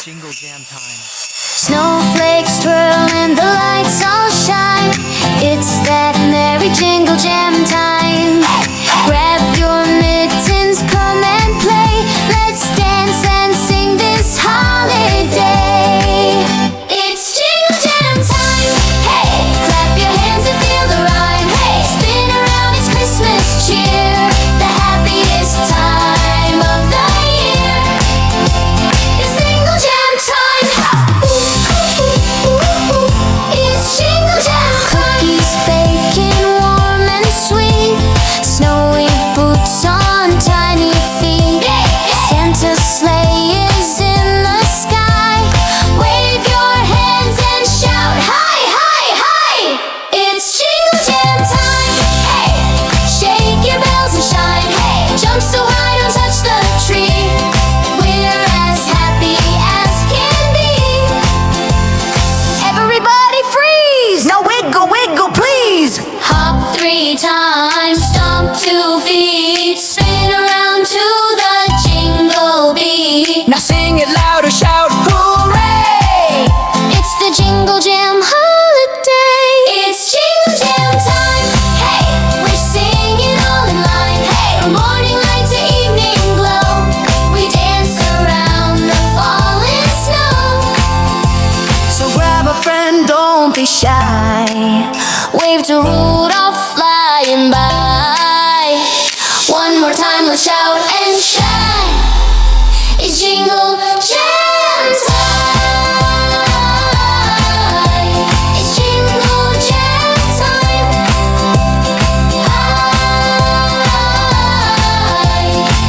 Jingle Jam Time. Snowflakes twirl and the lights all shine. It's that merry Jingle Jam time. Grab your mittens, come and play. Let's dance and sing this holiday. It's Jingle Jam time. Hey, clap your hands and feel the rhyme. Hey, spin around, it's Christmas cheer. The happiest time of the year. It's Jingle Jam time. It's Jingle Jam. Cookies baking warm and sweet. Snowy boots on tiny feet. Santa's sleigh is in the sky. Wave your hands and shout, hi, hi, hi. It's Jingle Jam time. Hey, shake your bells and shine. Hey, jump so high, don't touch the tree. We're as happy as can be. Everybody freeze! Now wiggle, wiggle, please! Hop 3 times, stomp 2 feet, spin around to the jingle beat. Now sing it louder, shout hooray! It's the Jingle Jam holiday. It's Jingle Jam time. Hey, we're singing all in line. Hey, from morning light to evening glow, we dance around the falling snow. So grab a friend, don't be shy. Wave to Rudolph flying by. One more time, let's shout and shine. It's Jingle Jam time. It's Jingle Jam time.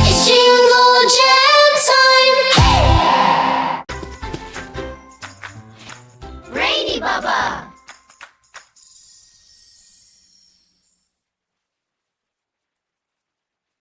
It's Jingle Jam time. Hey! BrainyBubba.